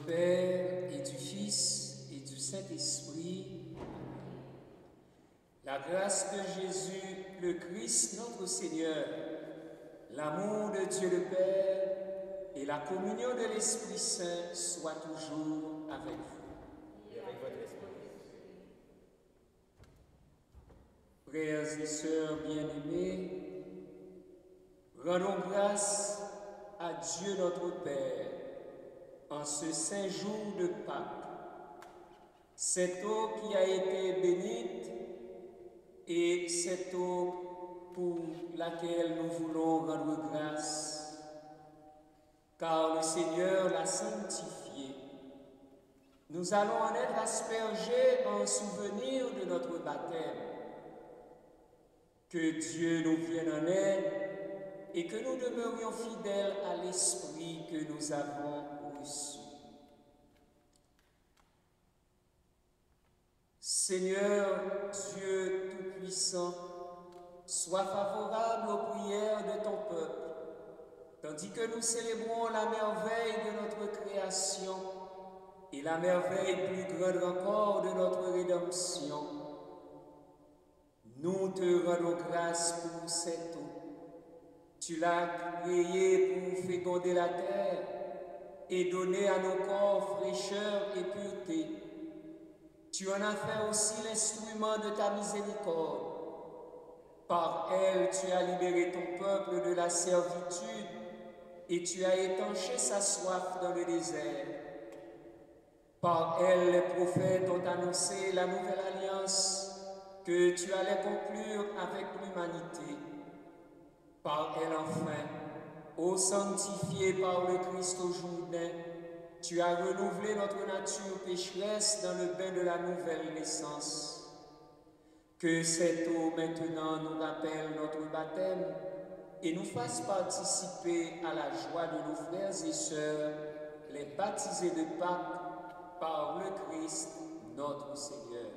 Père et du Fils et du Saint-Esprit. La grâce de Jésus, le Christ notre Seigneur, l'amour de Dieu le Père et la communion de l'Esprit Saint soient toujours avec vous. Et avec votre esprit. Frères et sœurs bien-aimés, rendons grâce à Dieu notre Père en ce saint jour de Pâques. Cette eau qui a été bénite et cette eau pour laquelle nous voulons rendre grâce, car le Seigneur l'a sanctifiée. Nous allons en être aspergés en souvenir de notre baptême. Que Dieu nous vienne en aide et que nous demeurions fidèles à l'Esprit que nous avons reçu. Seigneur Dieu Tout-Puissant, sois favorable aux prières de ton peuple, tandis que nous célébrons la merveille de notre création et la merveille plus grande encore de notre rédemption. Nous te rendons grâce pour cette eau. Tu l'as créée pour féconder la terre et donner à nos corps fraîcheur et pureté. Tu en as fait aussi l'instrument de ta miséricorde. Par elle, tu as libéré ton peuple de la servitude et tu as étanché sa soif dans le désert. Par elle, les prophètes ont annoncé la nouvelle alliance que tu allais conclure avec l'humanité. Par elle, enfin, ô sanctifié par le Christ au Jourdain, tu as renouvelé notre nature pécheresse dans le bain de la nouvelle naissance. Que cette eau maintenant nous rappelle notre baptême et nous fasse participer à la joie de nos frères et sœurs, les baptisés de Pâques par le Christ notre Seigneur.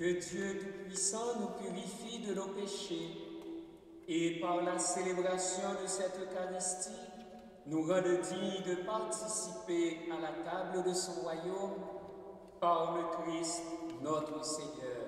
Que Dieu Tout-Puissant nous purifie de nos péchés et par la célébration de cette Eucharistie, nous rende dignes de participer à la table de son royaume par le Christ notre Seigneur.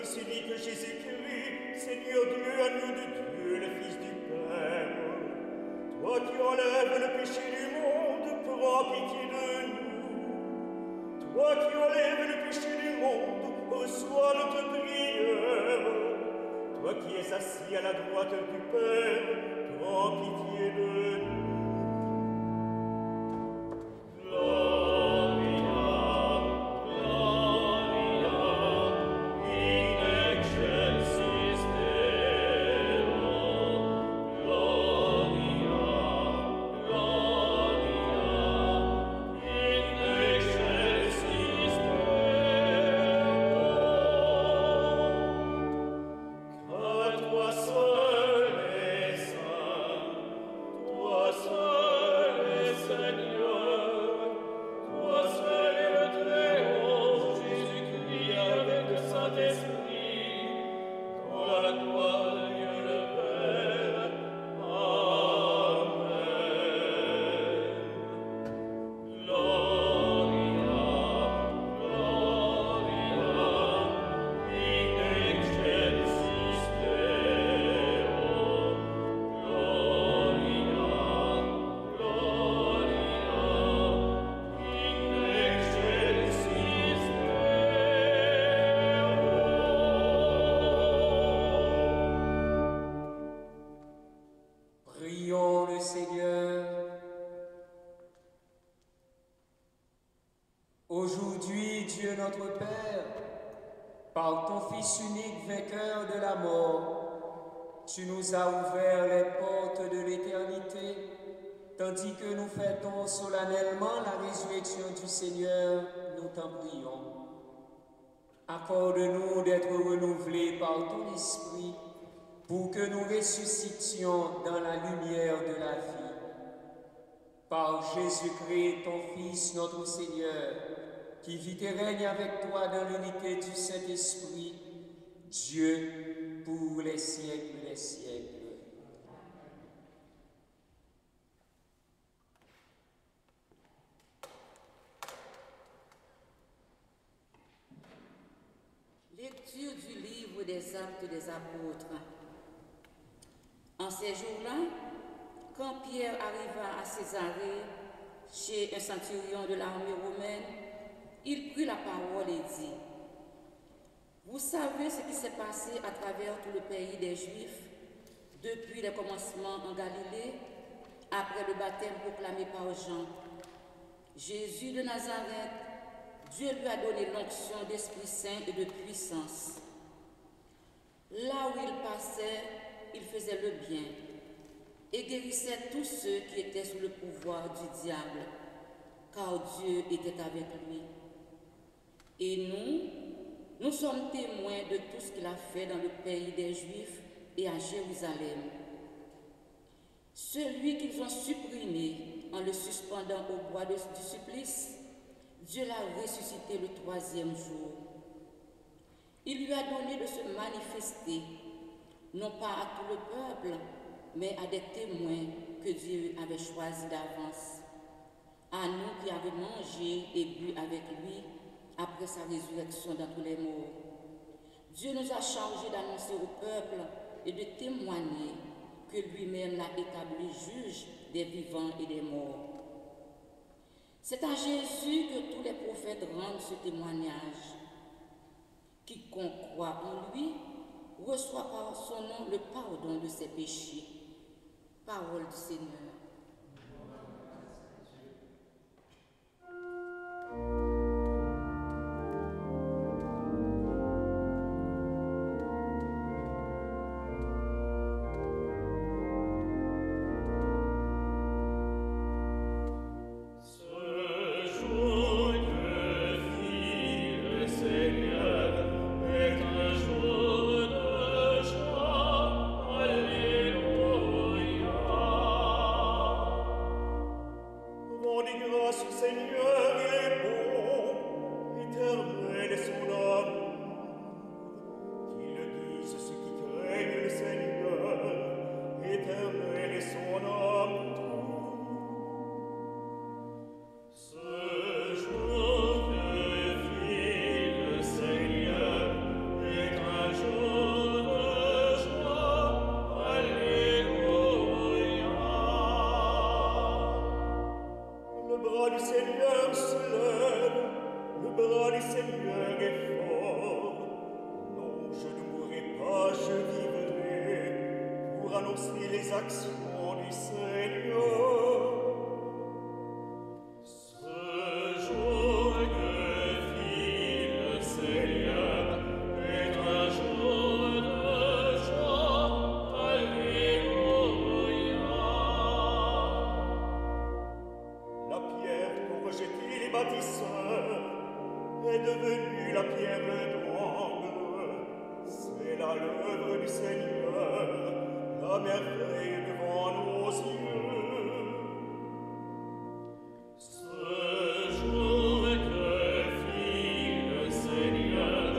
Fils unique Jésus-Christ, Seigneur Dieu, agneau de Dieu, le Fils du Père. Toi qui enlèves le péché du monde, prends pitié de nous. Toi qui enlèves le péché du monde, reçois notre prière. Toi qui es assis à la droite du Père, prends pitié de nous. Prions le Seigneur. Aujourd'hui, Dieu notre Père, par ton Fils unique vainqueur de la mort, tu nous as ouvert les portes de l'éternité, tandis que nous fêtons solennellement la résurrection du Seigneur, nous t'en prions. Accorde-nous d'être renouvelés par ton Esprit, pour que nous ressuscitions dans la lumière de la vie. Par Jésus-Christ, ton Fils, notre Seigneur, qui vit et règne avec toi dans l'unité du Saint-Esprit, Dieu pour les siècles des siècles. Lecture du livre des Actes des Apôtres. En ces jours-là, quand Pierre arriva à Césarée, chez un centurion de l'armée romaine, il prit la parole et dit: Vous savez ce qui s'est passé à travers tout le pays des Juifs depuis le commencement en Galilée, après le baptême proclamé par Jean. Jésus de Nazareth, Dieu lui a donné l'onction d'Esprit Saint et de puissance. Là où il passait, il faisait le bien et guérissait tous ceux qui étaient sous le pouvoir du diable, car Dieu était avec lui. Et nous sommes témoins de tout ce qu'il a fait dans le pays des Juifs et à Jérusalem. Celui qu'ils ont supprimé en le suspendant au bois du supplice, Dieu l'a ressuscité le troisième jour. Il lui a donné de se manifester, non pas à tout le peuple, mais à des témoins que Dieu avait choisis d'avance, à nous qui avons mangé et bu avec lui après sa résurrection d'entre les morts. Dieu nous a chargés d'annoncer au peuple et de témoigner que lui-même l'a établi juge des vivants et des morts. C'est à Jésus que tous les prophètes rendent ce témoignage. Quiconque croit en lui reçoit par son nom le pardon de ses péchés. Parole du Seigneur. annoncer les actions du Seigneur. Ce jour que fit le Seigneur est un jour de joie. Alléluia. La pierre qu'ont rejetée les bâtisseurs est devenue la pierre d'angle. C'est là l'œuvre du Seigneur, la merveille devant nos yeux. Ce jour que fit le Seigneur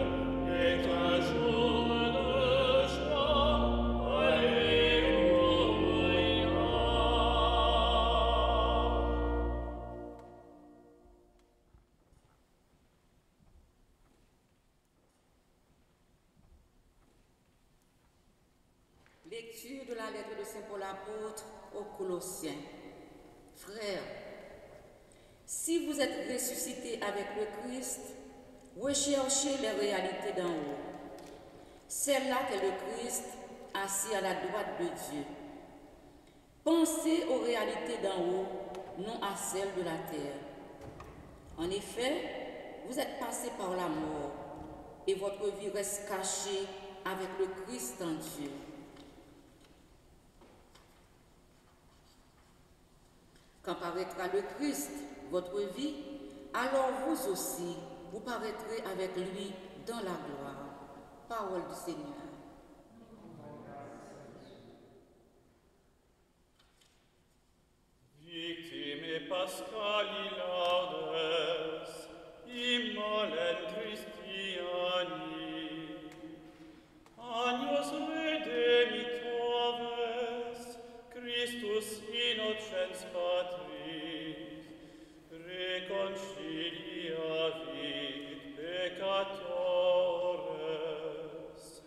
est un jour de joie. Alléluia. Lecture de la lettre de Saint Paul apôtre aux Colossiens. Frères, si vous êtes ressuscités avec le Christ, recherchez les réalités d'en haut. Celle-là qu'est le Christ, assis à la droite de Dieu. Pensez aux réalités d'en haut, non à celles de la terre. En effet, vous êtes passés par la mort, et votre vie reste cachée avec le Christ en Dieu. Quand paraîtra le Christ, votre vie, alors vous aussi, vous paraîtrez avec lui dans la gloire. Parole du Seigneur. Victime Pascali laudes, immolent Christiani, Agnus redempitoris, Christus innocens Patris, reconciliavit peccatores,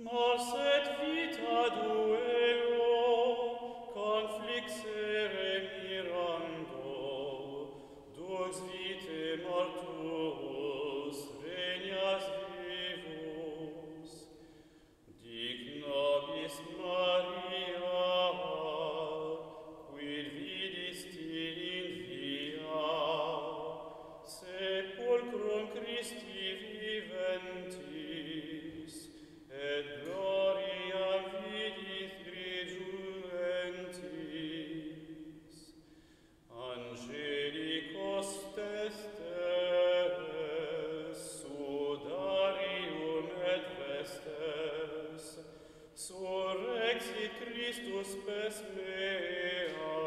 mors et vita duello, conflixere mirando, dux vitae mortuus regnas vivus, dic nobis Maria, quid vidisti in via, sepulcrum Christi viventis, et gloria vidit rejuventis. Angelicos testes, sudarium et vestes, surrexit Christus spes mea,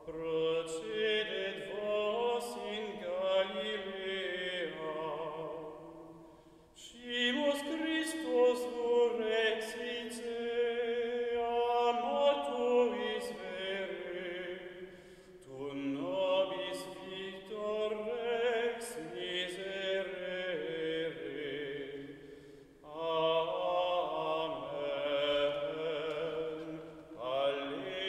procedet vos in Galilea. Scimus Christus surrexit ea mortuis vere, tu nobis victor rex miserere. Amen. Alleluia.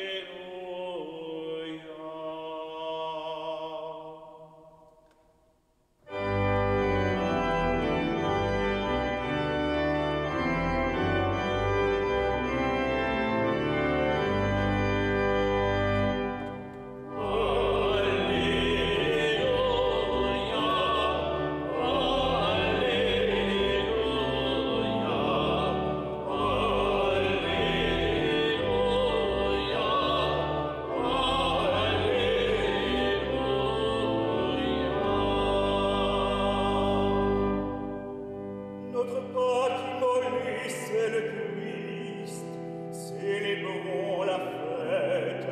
Notre Père qui mollit, c'est le Christ. Célébrons la fête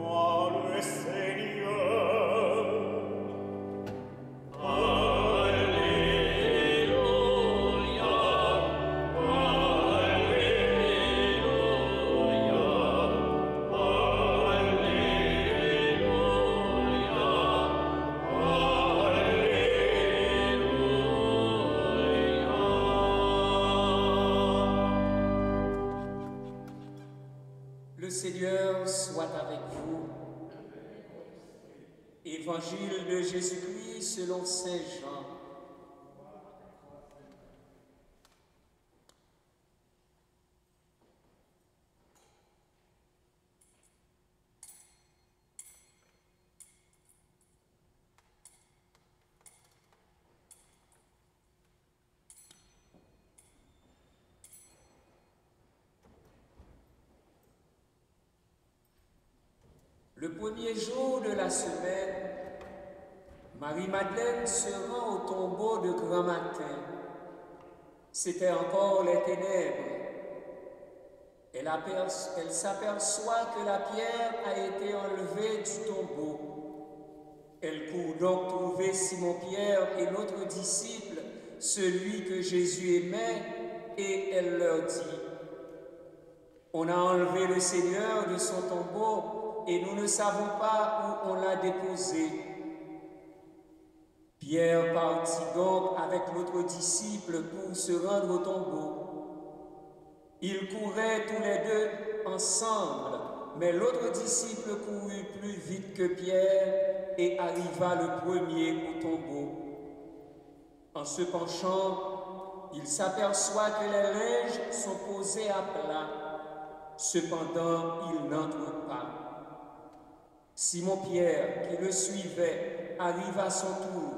en le Seigneur. Alléluia, Le Seigneur soit avec vous. Évangile de Jésus-Christ selon Saint Jean. Le premier jour de la semaine, Marie-Madeleine se rend au tombeau de grand matin. C'était encore les ténèbres. Elle s'aperçoit que la pierre a été enlevée du tombeau. Elle court donc trouver Simon-Pierre et l'autre disciple, celui que Jésus aimait, et elle leur dit: « On a enlevé le Seigneur de son tombeau et nous ne savons pas où on l'a déposé. » Pierre partit donc avec l'autre disciple pour se rendre au tombeau. Ils couraient tous les deux ensemble, mais l'autre disciple courut plus vite que Pierre et arriva le premier au tombeau. En se penchant, il s'aperçoit que les linges sont posés à plat. Cependant, il n'entre pas. Simon-Pierre, qui le suivait, arrive à son tour.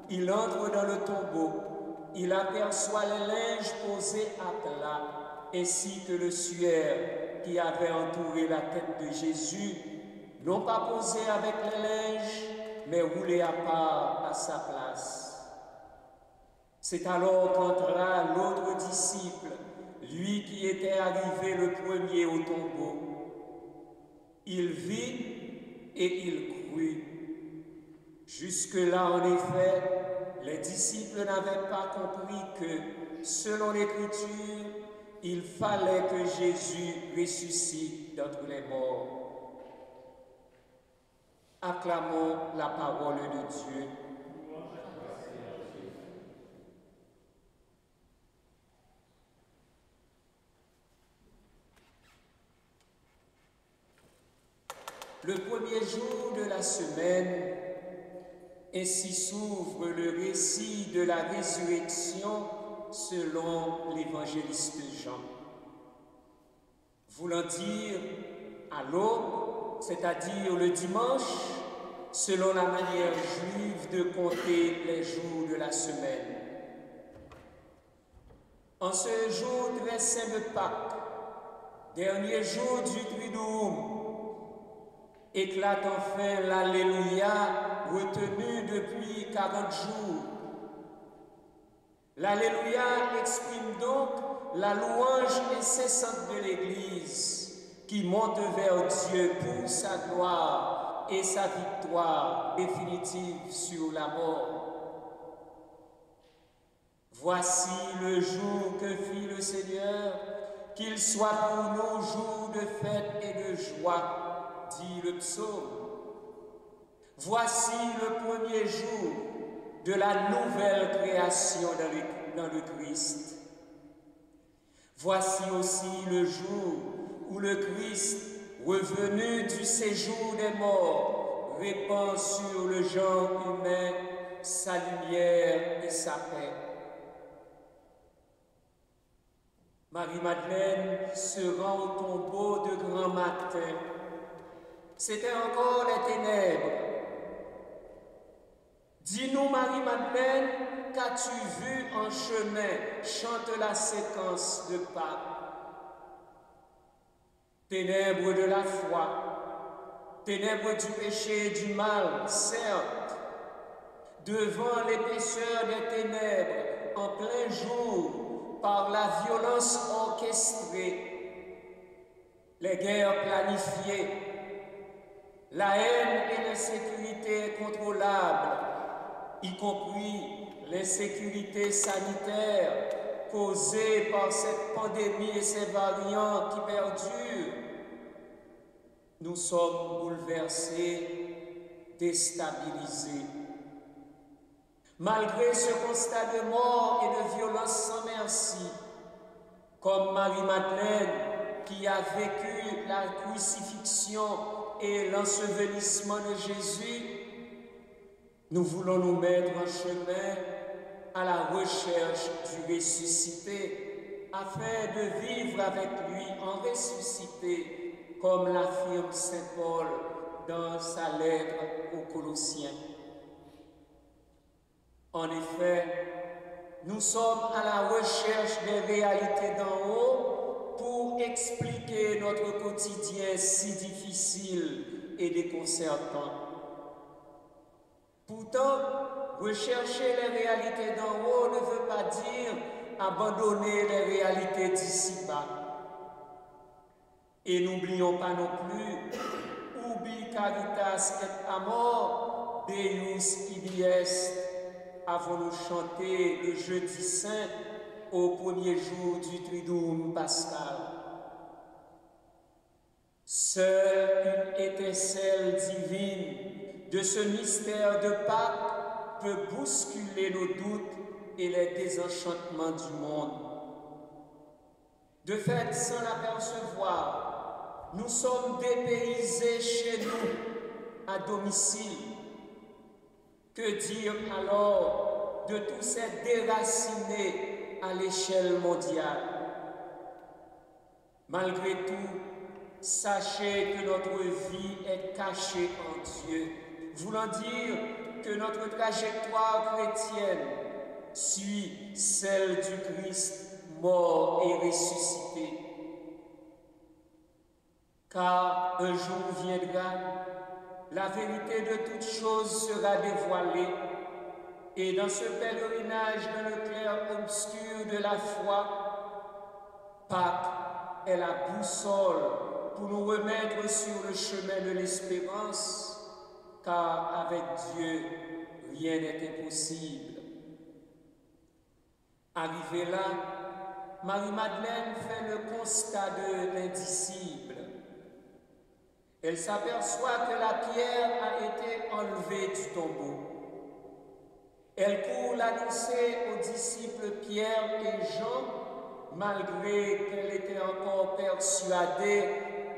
Il entre dans le tombeau. Il aperçoit les linges posés à plat, ainsi que le suaire qui avait entouré la tête de Jésus, non pas posé avec les linges, mais roulé à part à sa place. C'est alors qu'entra l'autre disciple, lui qui était arrivé le premier au tombeau. Il vit et il crut. Jusque-là, en effet, les disciples n'avaient pas compris que, selon l'Écriture, il fallait que Jésus ressuscite d'entre les morts. Acclamons la parole de Dieu. Le premier jour de la semaine, ainsi s'ouvre le récit de la résurrection selon l'évangéliste Jean. Voulant dire à l'aube, c'est-à-dire le dimanche, selon la manière juive de compter les jours de la semaine. En ce jour très saint de Pâques, dernier jour du Triduum, éclate enfin l'Alléluia retenu depuis 40 jours. L'Alléluia exprime donc la louange incessante de l'Église qui monte vers Dieu pour sa gloire et sa victoire définitive sur la mort. Voici le jour que fit le Seigneur, qu'il soit pour nous jour de fête et de joie, dit le psaume. Voici le premier jour de la nouvelle création dans le Christ. Voici aussi le jour où le Christ, revenu du séjour des morts, répand sur le genre humain sa lumière et sa paix. Marie-Madeleine se rend au tombeau de grand matin. C'était encore les ténèbres. Dis-nous, Marie-Madeleine, qu'as-tu vu en chemin? Chante la séquence de Pâques. Ténèbres de la foi, ténèbres du péché et du mal, certes. Devant l'épaisseur des ténèbres, en plein jour, par la violence orchestrée, les guerres planifiées, la haine et l'insécurité incontrôlables, y compris l'insécurité sanitaire causée par cette pandémie et ses variants qui perdurent, nous sommes bouleversés, déstabilisés. Malgré ce constat de mort et de violence sans merci, comme Marie-Madeleine qui a vécu la crucifixion et l'ensevelissement de Jésus, nous voulons nous mettre en chemin à la recherche du ressuscité, afin de vivre avec lui en ressuscité, comme l'affirme saint Paul dans sa lettre aux Colossiens. En effet, nous sommes à la recherche des réalités d'en haut pour expliquer notre quotidien si difficile et déconcertant. Pourtant, rechercher les réalités d'en haut ne veut pas dire abandonner les réalités d'ici-bas. Et n'oublions pas non plus, ubi caritas et amor, Deus ibi est, avons-nous chanté le jeudi saint au premier jour du Triduum pascal. Seule une étincelle divine de ce mystère de Pâques peut bousculer nos doutes et les désenchantements du monde. De fait, sans l'apercevoir, nous sommes dépaysés chez nous, à domicile. Que dire alors de tous ces déracinés à l'échelle mondiale? Malgré tout, sachez que notre vie est cachée en Dieu, voulant dire que notre trajectoire chrétienne suit celle du Christ mort et ressuscité. Car un jour viendra, la vérité de toutes choses sera dévoilée, et dans ce pèlerinage dans le clair-obscur de la foi, Pâques est la boussole pour nous remettre sur le chemin de l'espérance, car avec Dieu, rien n'est impossible. Arrivée là, Marie-Madeleine fait le constat de l'indicible. Elle s'aperçoit que la pierre a été enlevée du tombeau. Elle court l'annoncer aux disciples Pierre et Jean, malgré qu'elle était encore persuadée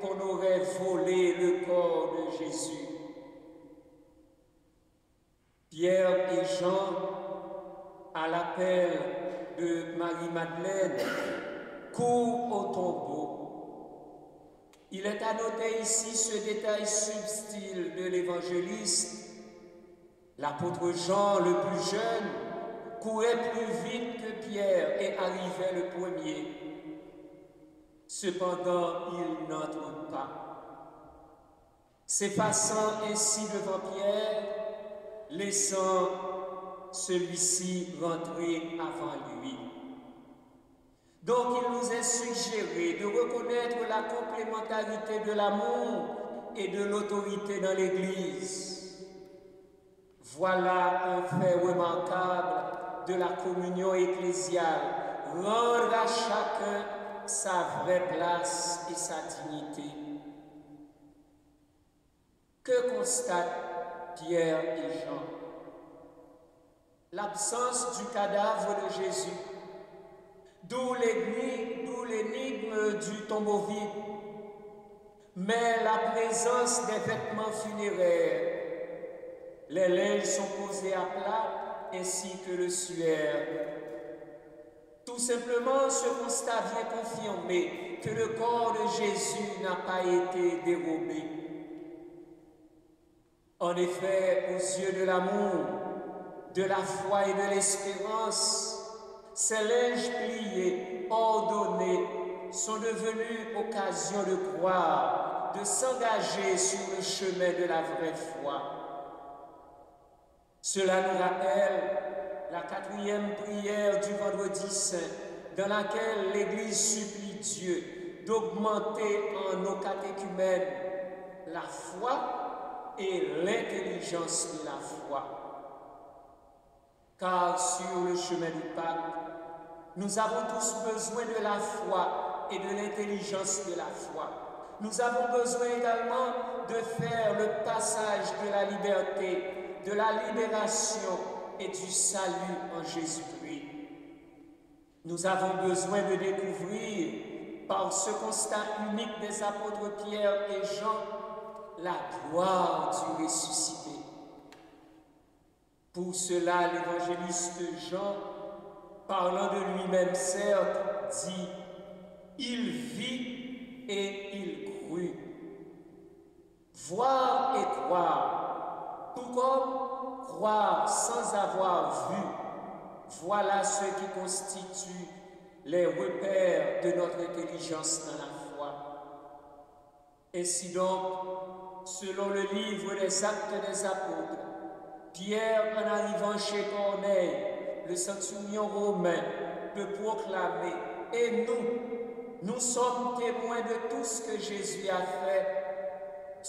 qu'on aurait volé le corps de Jésus. Pierre et Jean, à l'appel de Marie-Madeleine, courent au tombeau. Il est à noter ici ce détail subtil de l'évangéliste. L'apôtre Jean, le plus jeune, courait plus vite que Pierre et arrivait le premier. Cependant, il n'entre pas, s'effaçant ainsi devant Pierre, laissant celui-ci rentrer avant lui. Donc il nous est suggéré de reconnaître la complémentarité de l'amour et de l'autorité dans l'Église. Voilà un fait remarquable de la communion ecclésiale, rendre à chacun sa vraie place et sa dignité. Que constatent Pierre et Jean? L'absence du cadavre de Jésus, d'où l'énigme du tombeau vide, mais la présence des vêtements funéraires. Les linges sont posés à plat, ainsi que le suaire. Tout simplement, ce constat vient confirmer que le corps de Jésus n'a pas été dérobé. En effet, aux yeux de l'amour, de la foi et de l'espérance, ces linges pliés, ordonnés, sont devenus occasion de croire, de s'engager sur le chemin de la vraie foi. Cela nous rappelle la 4e prière du Vendredi Saint, dans laquelle l'Église supplie Dieu d'augmenter en nos catéchumènes la foi et l'intelligence de la foi. Car sur le chemin du Pâques, nous avons tous besoin de la foi et de l'intelligence de la foi. Nous avons besoin également de faire le passage de la liberté, de la libération et du salut en Jésus-Christ. Nous avons besoin de découvrir, par ce constat unique des apôtres Pierre et Jean, la gloire du ressuscité. Pour cela, l'évangéliste Jean, parlant de lui-même certes, dit « Il vit et il crut ». Voir et croire, tout comme croire sans avoir vu, voilà ce qui constitue les repères de notre intelligence dans la foi. Ainsi donc, selon le livre des Actes des Apôtres, Pierre, en arrivant chez Corneille, le centurion romain, peut proclamer, et nous sommes témoins de tout ce que Jésus a fait.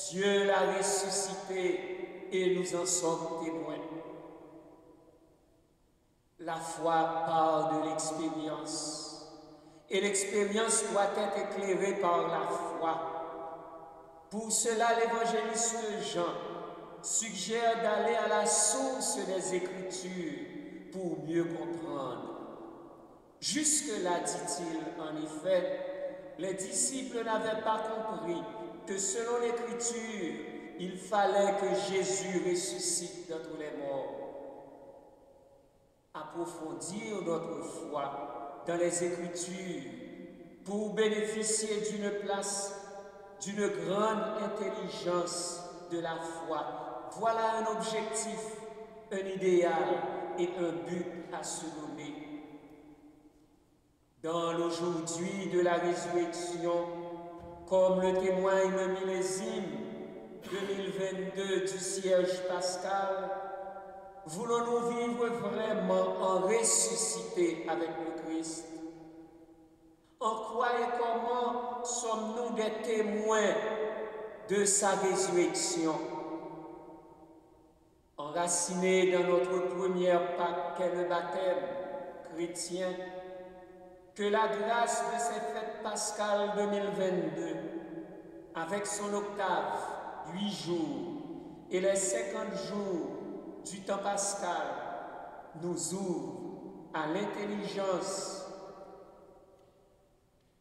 Dieu l'a ressuscité et nous en sommes témoins. La foi parle de l'expérience, et l'expérience doit être éclairée par la foi. Pour cela, l'évangéliste Jean suggère d'aller à la source des Écritures pour mieux comprendre. Jusque-là, dit-il, en effet, les disciples n'avaient pas compris que selon l'Écriture, il fallait que Jésus ressuscite d'entre les morts. Approfondir notre foi dans les Écritures pour bénéficier d'une place, d'une grande intelligence de la foi. Voilà un objectif, un idéal et un but à se donner. Dans l'aujourd'hui de la résurrection, comme le témoigne le millésime 2022 du siège pascal, voulons-nous vivre vraiment en ressuscité avec le Christ? En quoi et comment sommes-nous des témoins de sa résurrection? Enracinés dans notre première Pâque qu'est le baptême chrétien, que la grâce de cette fête pascale 2022, avec son octave, 8 jours, et les 50 jours du temps pascal, nous ouvre à l'intelligence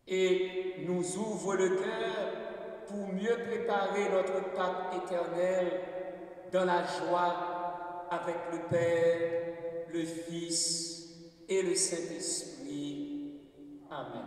et nous ouvre le cœur pour mieux préparer notre Pâque éternel dans la joie avec le Père, le Fils et le Saint-Esprit. Amen.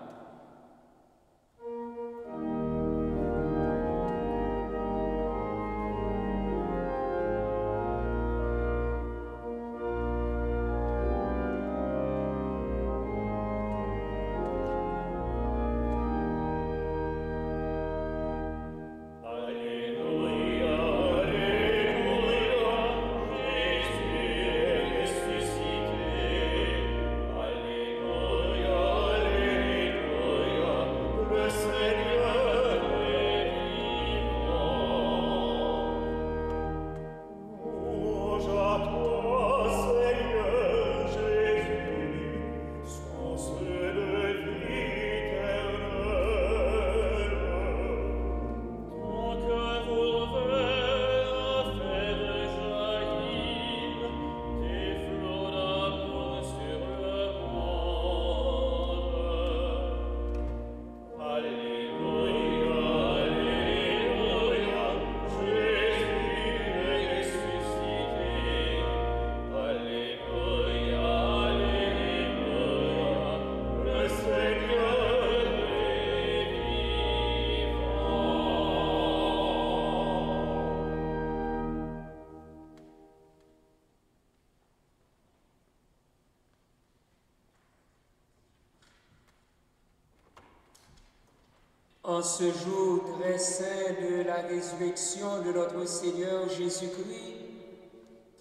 En ce jour très saint de la résurrection de notre Seigneur Jésus-Christ,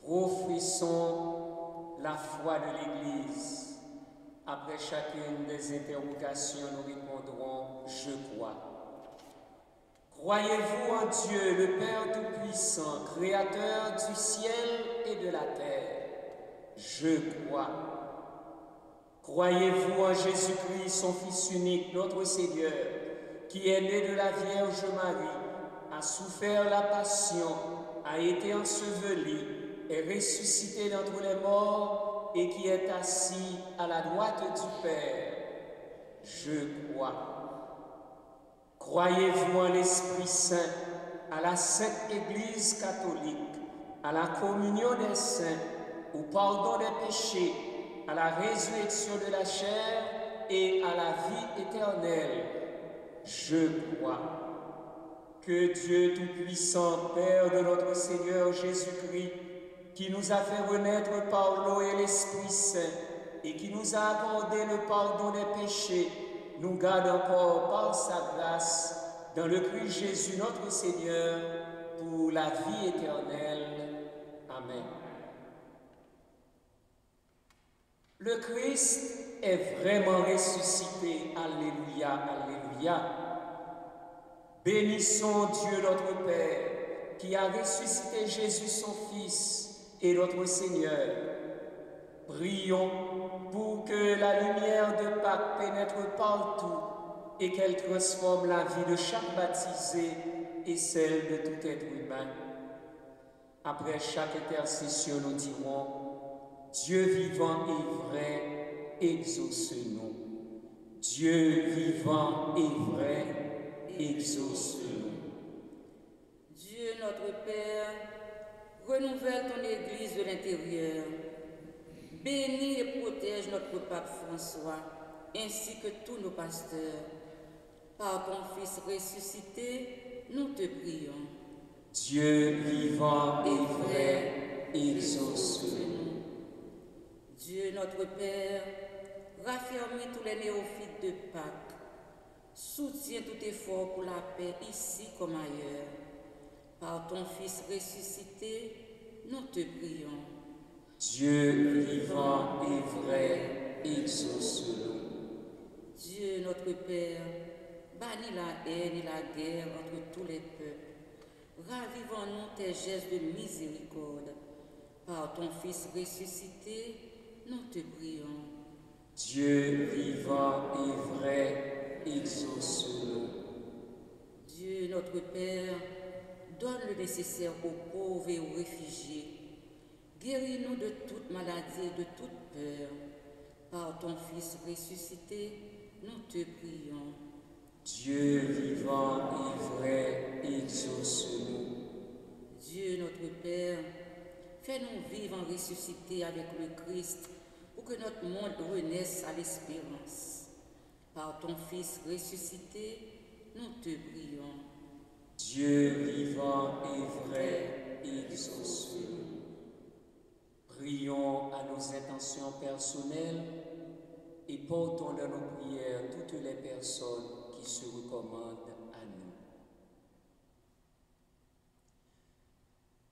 professons la foi de l'Église. Après chacune des interrogations, nous répondrons « Je crois ». Croyez-vous en Dieu, le Père Tout-Puissant, Créateur du ciel et de la terre? Je crois. Croyez-vous en Jésus-Christ, son Fils unique, notre Seigneur, qui est né de la Vierge Marie, a souffert la passion, a été enseveli, est ressuscité d'entre les morts et qui est assis à la droite du Père? Je crois. Croyez-vous en l'Esprit Saint, à la Sainte Église catholique, à la communion des saints, au pardon des péchés, à la résurrection de la chair et à la vie éternelle? Je crois. Que Dieu Tout-Puissant, Père de notre Seigneur Jésus-Christ, qui nous a fait renaître par l'eau et l'Esprit Saint, et qui nous a accordé le pardon des péchés, nous garde encore par sa grâce, dans le Christ Jésus notre Seigneur. pour la vie éternelle. Amen. Le Christ est vraiment ressuscité. Alléluia, alléluia. Bénissons Dieu notre Père, qui a ressuscité Jésus son Fils et notre Seigneur. Prions pour que la lumière de Pâques pénètre partout et qu'elle transforme la vie de chaque baptisé et celle de tout être humain. Après chaque intercession, nous dirons: Dieu vivant et vrai, exauce-nous. Dieu vivant et vrai, exauce-nous. Dieu notre Père, renouvelle ton Église de l'intérieur. Bénis et protège notre pape François, ainsi que tous nos pasteurs. Par ton Fils ressuscité, nous te prions. Dieu vivant et vrai, exauce-nous. Dieu notre Père, raffermis tous les néophytes de Pâques. Soutiens tout effort pour la paix ici comme ailleurs. Par ton Fils ressuscité, nous te prions. Dieu vivant et vrai, exauce-nous. Dieu notre Père, bannis la haine et la guerre entre tous les peuples. Ravive en nous tes gestes de miséricorde. Par ton Fils ressuscité, nous te prions. Dieu vivant et vrai, exauce-nous. Dieu notre Père, donne le nécessaire aux pauvres et aux réfugiés. Guéris-nous de toute maladie et de toute peur. Par ton Fils ressuscité, nous te prions. Dieu vivant et vrai, exauce-nous. Dieu notre Père, fais-nous vivre en ressuscité avec le Christ pour que notre monde renaisse à l'espérance. Par ton Fils ressuscité, nous te prions. Dieu vivant et vrai, exauce-nous. Prions à nos intentions personnelles et portons dans nos prières toutes les personnes qui se recommandent à nous.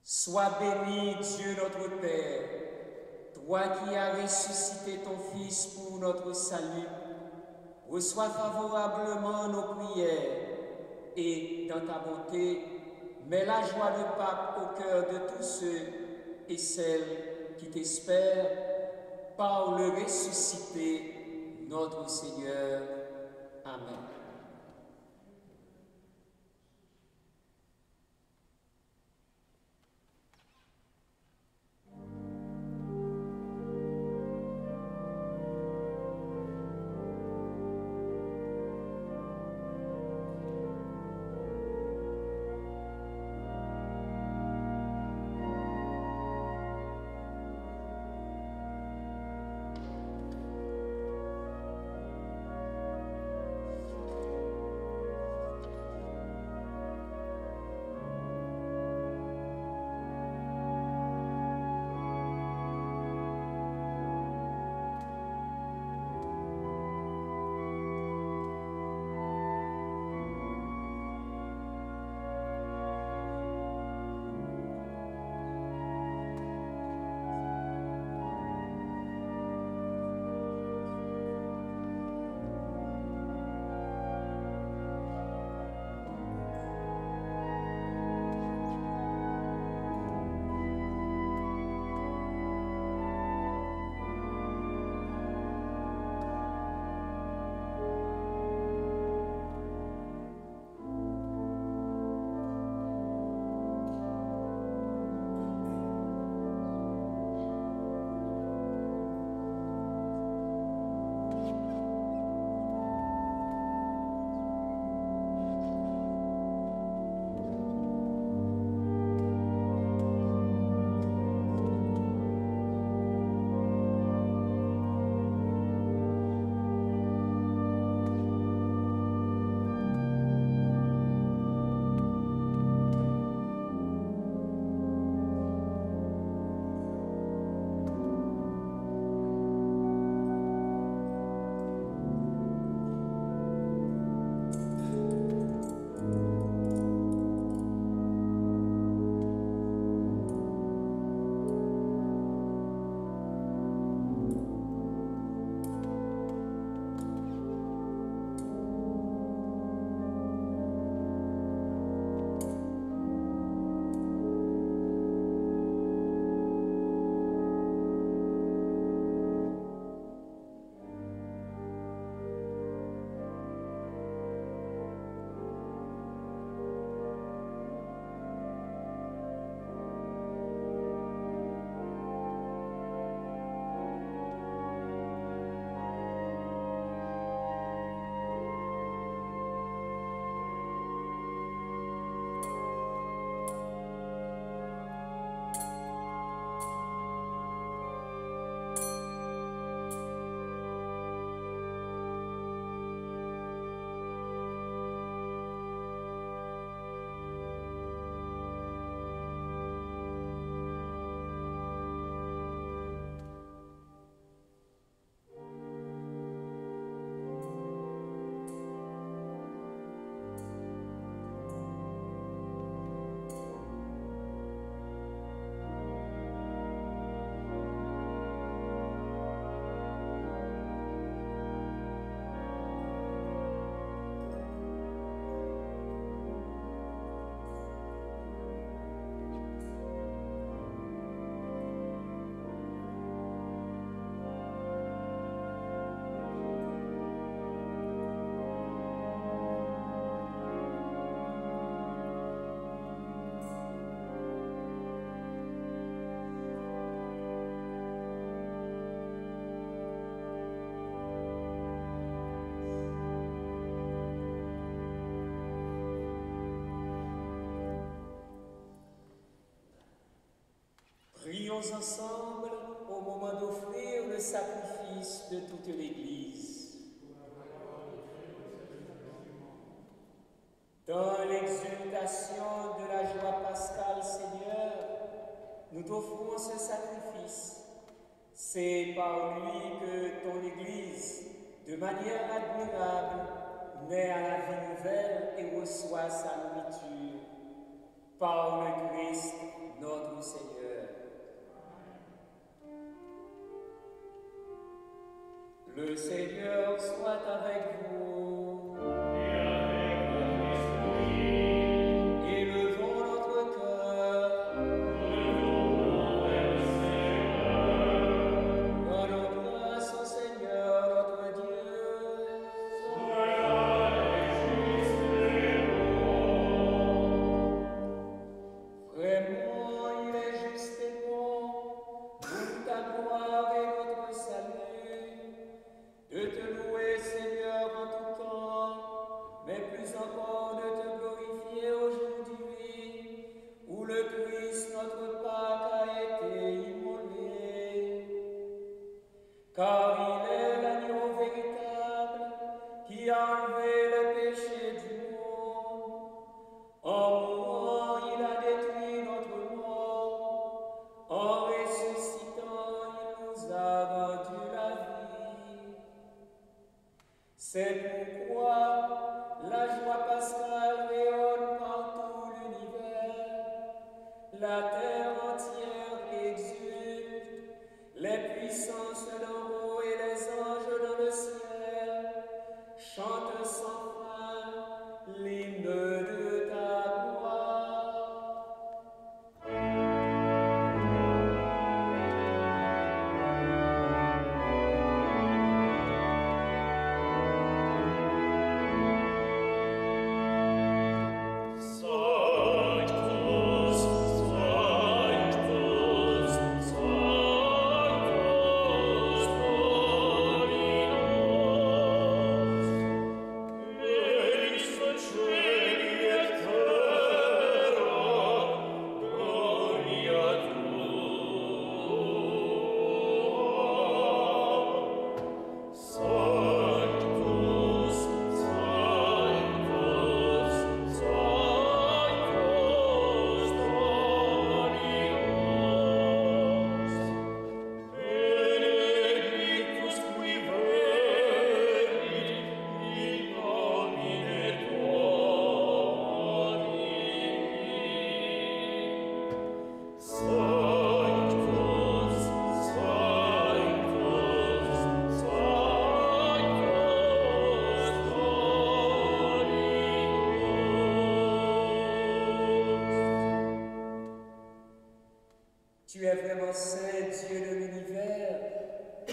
Sois béni, Dieu notre Père, toi qui as ressuscité ton Fils pour notre salut. Reçois favorablement nos prières et, dans ta bonté, mets la joie de Pâques au cœur de tous ceux et celles qui t'espèrent par le ressuscité, notre Seigneur. Amen. Prions ensemble au moment d'offrir le sacrifice de toute l'Église. Dans l'exultation de la joie pascale, Seigneur, nous t'offrons ce sacrifice. C'est par lui que ton Église, de manière admirable, naît à la vie nouvelle et reçoit sa nourriture. Par le Christ, notre Seigneur. Le Seigneur soit avec vous. Et avec votre esprit. Élevons notre cœur. Levons vers le Seigneur. Rendons grâce au Seigneur notre Dieu. Cela est juste et bon. Vraiment, il est juste et bon, pour ta gloire et notre salut, de te louer, Seigneur, en tout temps, mais plus encore de te glorifier aujourd'hui, où le Christ, notre Pâque, a été immolé. Car il est l'agneau véritable qui a enlevé le péché du monde. En mourant, il a détruit notre mort. En ressuscitant, il nous a rendu la vie. C'est pourquoi la joie pascale rayonne par tout l'univers. La terre entière exulte, les puissances d'en haut et les anges dans le ciel chantent sans fin l'hymne de ta gloire. Sanctus, Sanctus, Sanctus Dominus. Benedictus Celi et terra, gloria tua. Sanctus, Sanctus, Sanctus Dominus. Benedictus qui venit in nomine Domini. Sanctus, Sanctus, Sanctus Dominus. Tu es vraiment saint, Dieu de l'univers, et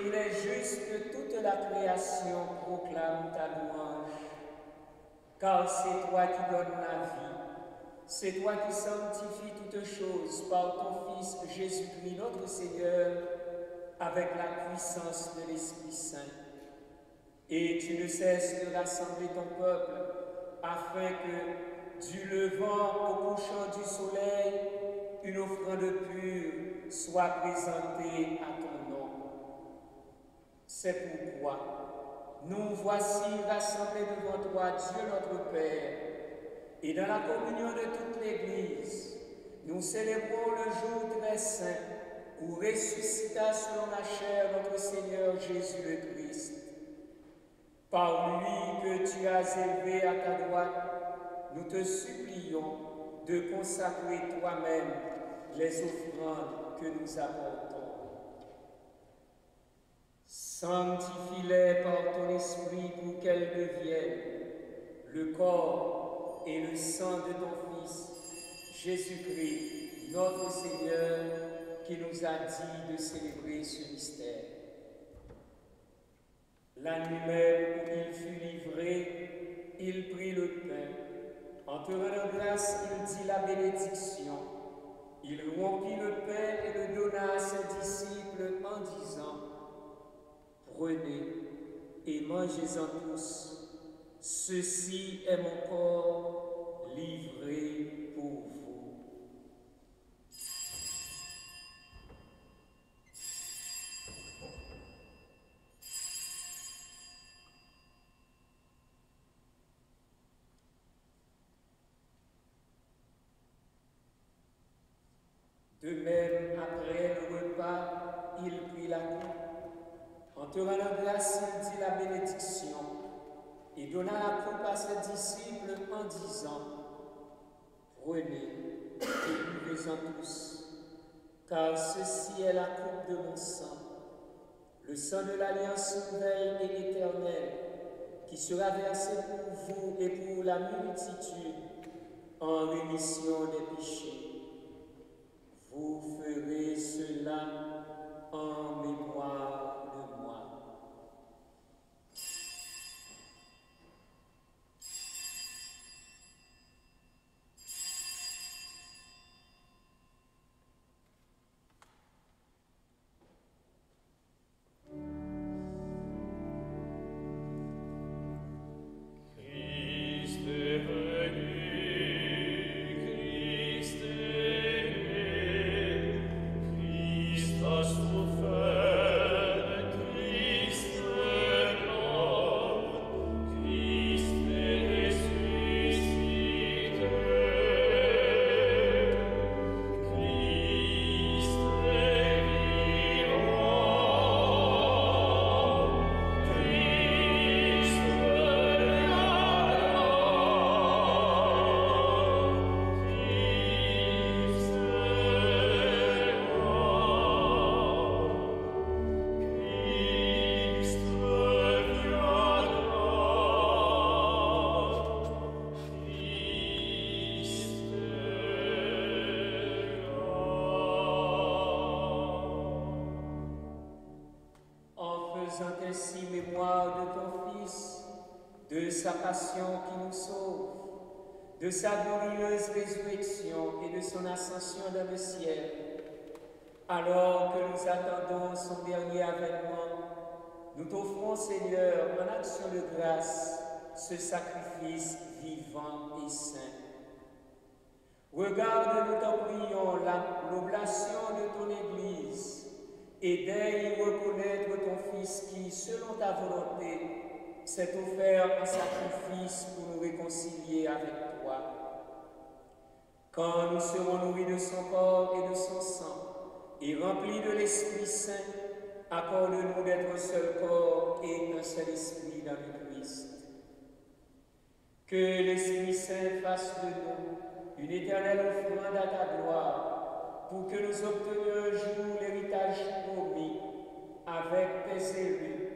il est juste que toute la création proclame ta louange. Car c'est toi qui donnes la vie, c'est toi qui sanctifies toutes choses par ton Fils Jésus-Christ notre Seigneur, avec la puissance de l'Esprit Saint. Et tu ne cesses de rassembler ton peuple, afin que, du levant au couchant du soleil, une offrande pure soit présentée à ton nom. C'est pourquoi nous voici rassemblés devant toi, Dieu notre Père, et dans la communion de toute l'Église, nous célébrons le jour très saint où ressuscita selon la chair notre Seigneur Jésus le Christ. Par lui que tu as élevé à ta droite, nous te supplions de consacrer toi-même les offrandes que nous apportons. Sanctifie-les par ton esprit pour qu'elles deviennent le corps et le sang de ton Fils, Jésus-Christ, notre Seigneur, qui nous a dit de célébrer ce mystère. La nuit même où il fut livré, il prit le pain. En te rendant grâce, il dit la bénédiction. Il rompit le pain et le donna à ses disciples en disant: Prenez et mangez-en tous. Ceci est mon corps livré pour vous. De même, après le repas, il prit la coupe. En te rendant grâce, il dit la bénédiction et donna la coupe à ses disciples en disant: Prenez et buvez-en tous, car ceci est la coupe de mon sang, le sang de l'alliance nouvelle et éternelle, qui sera versé pour vous et pour la multitude en rémission des péchés. Vous ferez cela en mémoire de moi. Faisant ainsi mémoire de ton Fils, de sa passion qui nous sauve, de sa glorieuse résurrection et de son ascension dans le ciel, alors que nous attendons son dernier avènement, nous t'offrons, Seigneur, en action de grâce, ce sacrifice vivant et saint. Regarde, nous t'en prions, l'oblation de ton Église, et daigne reconnaître ton Fils qui, selon ta volonté, s'est offert en sacrifice pour nous réconcilier avec toi. Quand nous serons nourris de son corps et de son sang, et remplis de l'Esprit Saint, accorde-nous d'être un seul corps et un seul esprit dans le Christ. Que l'Esprit Saint fasse de nous une éternelle offrande à ta gloire, pour que nous obtenions un jour l'héritage promis avec tes élus.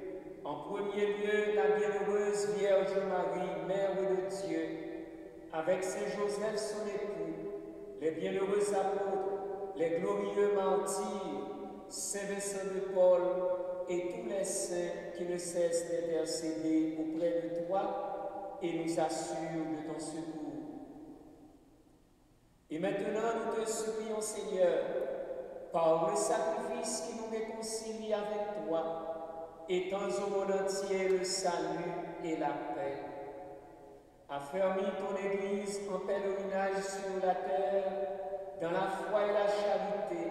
En premier lieu, la bienheureuse Vierge Marie, Mère de Dieu, avec Saint Joseph son époux, les bienheureux apôtres, les glorieux martyrs, Saint Vincent de Paul et tous les saints qui ne cessent d'intercéder auprès de toi et nous assurent de ton secours. Et maintenant, nous te supplions, Seigneur, par le sacrifice qui nous réconcilie avec toi, étends au monde entier le salut et la paix. Affermis ton Église en pèlerinage sur la terre, dans la foi et la charité,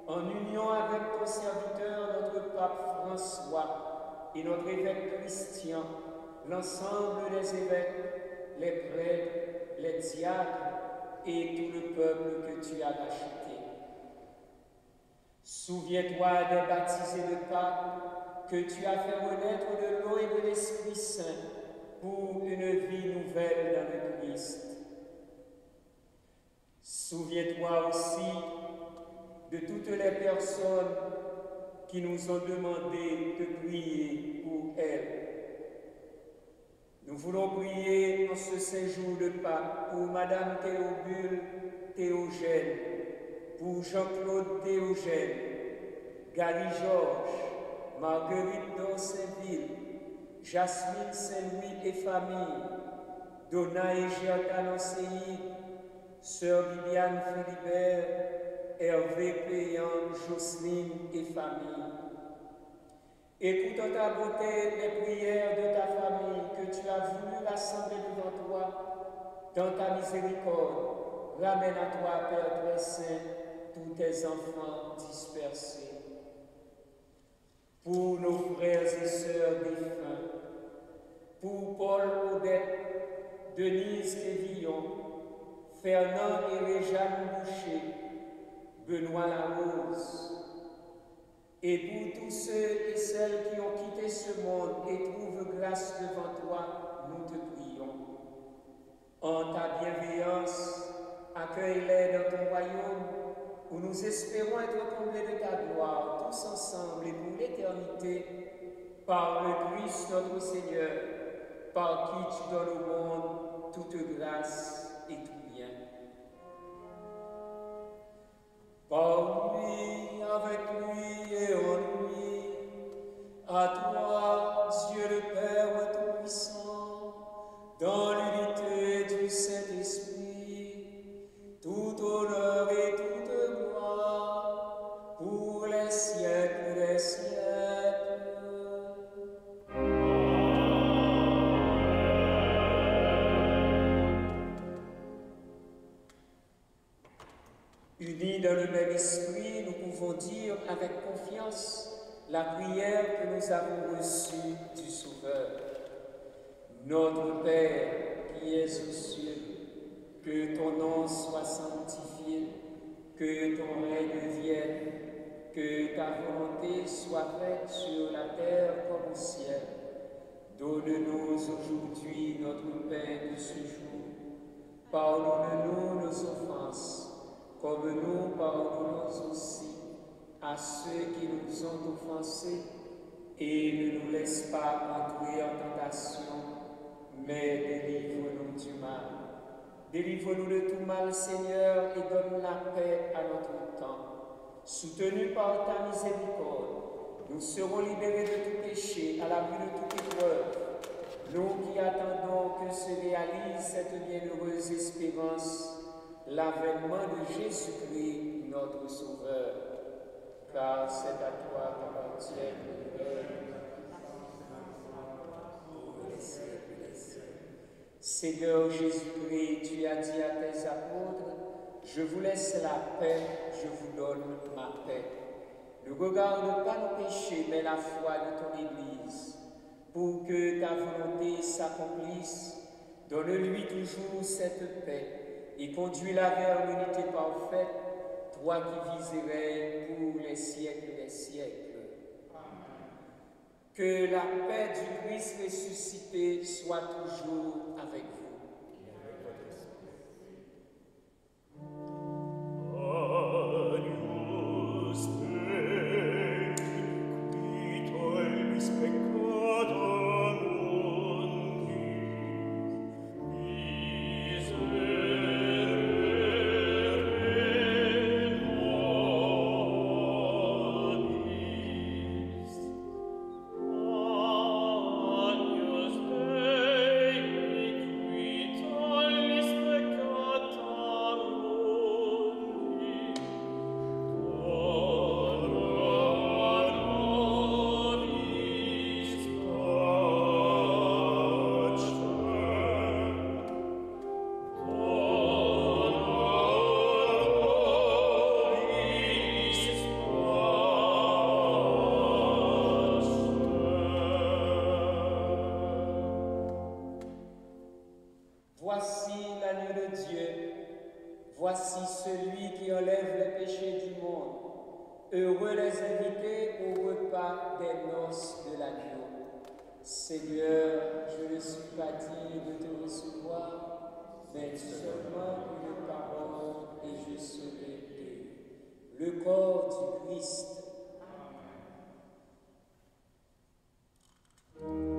en union avec ton serviteur, notre pape François, et notre évêque Christian, l'ensemble des évêques, les prêtres, les diacres, et tout le peuple que tu as racheté. Souviens-toi des baptisés de Pâques que tu as fait renaître de l'eau et de l'Esprit Saint pour une vie nouvelle dans le Christ. Souviens-toi aussi de toutes les personnes qui nous ont demandé de prier pour elles. Nous voulons prier en ce saint jour de Pâques pour Madame Théobule Théogène, pour Jean-Claude Théogène, Gary Georges, Marguerite d'Orsainville, Jasmine Saint-Louis et famille, Donna et Gertane Séide, Sœur Viviane Philibert, Hervé Péan, Jocelyne et famille. Écoute en ta beauté les prières de ta famille que tu as voulu rassembler devant toi. Dans ta miséricorde, ramène à toi, Père très saint, tous tes enfants dispersés. Pour nos frères et sœurs défunts, pour Paul Odette, Denise Kévillon, Fernand et Réjeanne Boucher, Benoît Larose, et pour tous ceux et celles qui ont quitté ce monde et trouvent grâce devant toi, nous te prions. En ta bienveillance, accueille-les dans ton royaume, où nous espérons être comblés de ta gloire, tous ensemble et pour l'éternité, par le Christ notre Seigneur, par qui tu donnes au monde toute grâce et tout bien. Par lui, avec lui et en lui, à toi, Dieu le Père Tout-Puissant, dans l'unité du Saint-Esprit, tout honneur et toute gloire, pour les siècles des siècles. Unis dans le même esprit, nous pouvons dire avec confiance la prière que nous avons reçue du Sauveur. Notre Père qui es aux cieux, que ton nom soit sanctifié, que ton règne vienne, que ta volonté soit faite sur la terre comme au ciel. Donne-nous aujourd'hui notre pain de ce jour. Pardonne-nous nos offenses, comme nous pardonnons aussi à ceux qui nous ont offensés, et ne nous laisse pas entrer en tentation, mais délivre-nous du mal. Délivre-nous de tout mal, Seigneur, et donne la paix à notre temps. Soutenus par ta miséricorde, nous serons libérés de tout péché, à l'abri de toute épreuve. Nous qui attendons que se réalise cette bienheureuse espérance, l'avènement de Jésus-Christ, notre Sauveur, car c'est à toi qu'appartient le règne pour les siècles des siècles. Seigneur Jésus-Christ, tu as dit à tes apôtres, je vous laisse la paix, je vous donne ma paix. Ne regarde pas nos péchés, mais la foi de ton Église, pour que ta volonté s'accomplisse. Donne-lui toujours cette paix et conduis-la vers l'unité parfaite, toi qui vis et règnes pour les siècles des siècles. Amen. Que la paix du Christ ressuscité soit toujours avec vous. Voici l'agneau de Dieu, voici celui qui enlève les péchés du monde. Heureux les invités au repas des noces de l'agneau. Seigneur, je ne suis pas digne de te recevoir, mais seulement une parole et je serai guéri. Le corps du Christ. Oh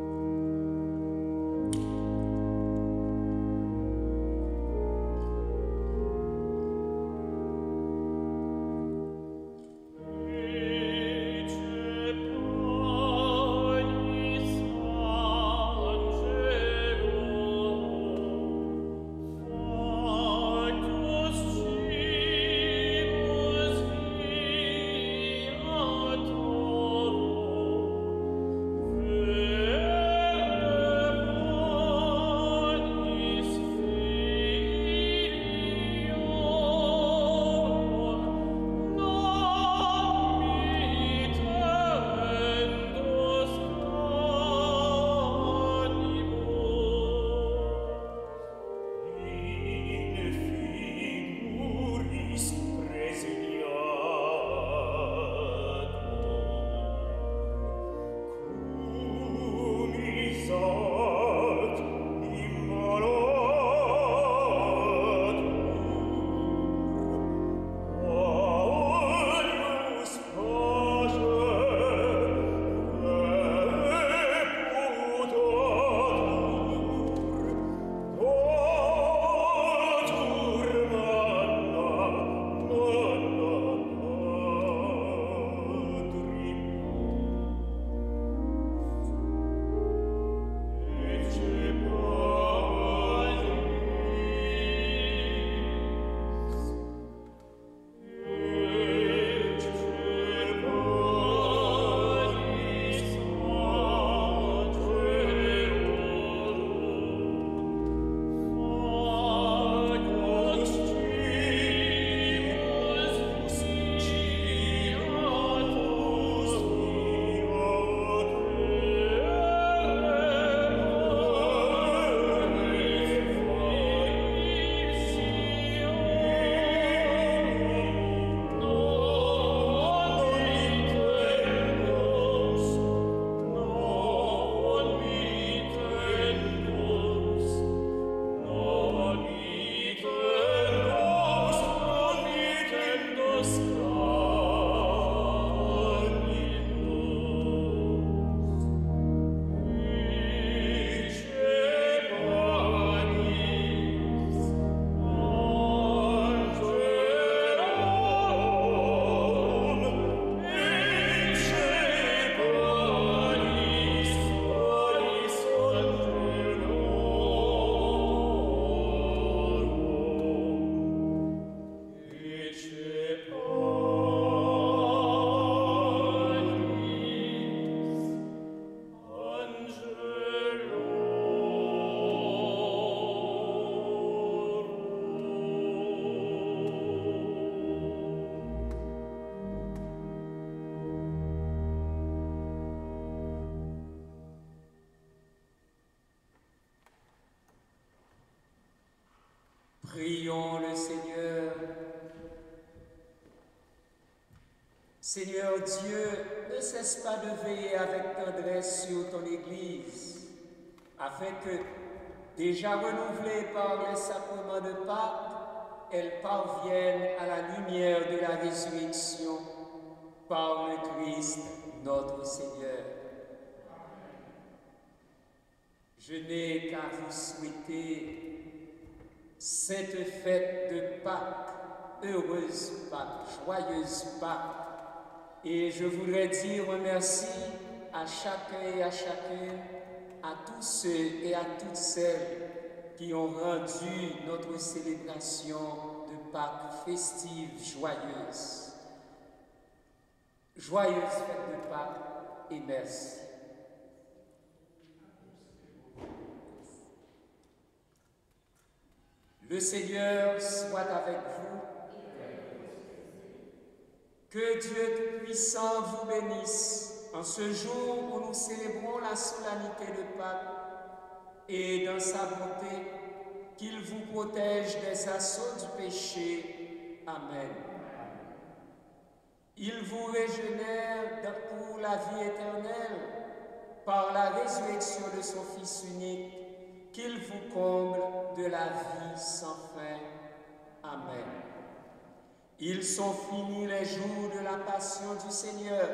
Prions le Seigneur. Seigneur Dieu, ne cesse pas de veiller avec tendresse sur ton Église, afin que, déjà renouvelée par les sacrements de Pâques, elle parvienne à la lumière de la résurrection par le Christ notre Seigneur. Je n'ai qu'à vous souhaiter cette fête de Pâques, heureuse Pâques, joyeuse Pâques. Et je voudrais dire un merci à chacun et à chacune, à tous ceux et à toutes celles qui ont rendu notre célébration de Pâques festive, joyeuse. Joyeuse fête de Pâques et merci. Le Seigneur soit avec vous. Que Dieu Tout-Puissant vous bénisse en ce jour où nous célébrons la solennité de Pâques et dans sa bonté, qu'il vous protège des assauts du péché. Amen. Il vous régénère pour la vie éternelle par la résurrection de son Fils unique, qu'il vous comble de la vie sans fin. Amen. Ils sont finis les jours de la passion du Seigneur.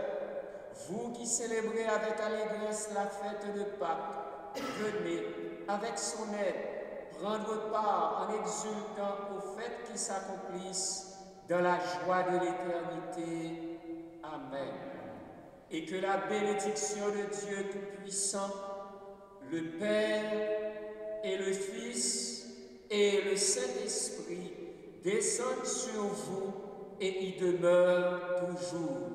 Vous qui célébrez avec allégresse la fête de Pâques, venez avec son aide prendre part en exultant aux fêtes qui s'accomplissent dans la joie de l'éternité. Amen. Et que la bénédiction de Dieu Tout-Puissant, le Père et le Fils et le Saint-Esprit descendent sur vous et y demeurent toujours.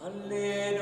Alléluia.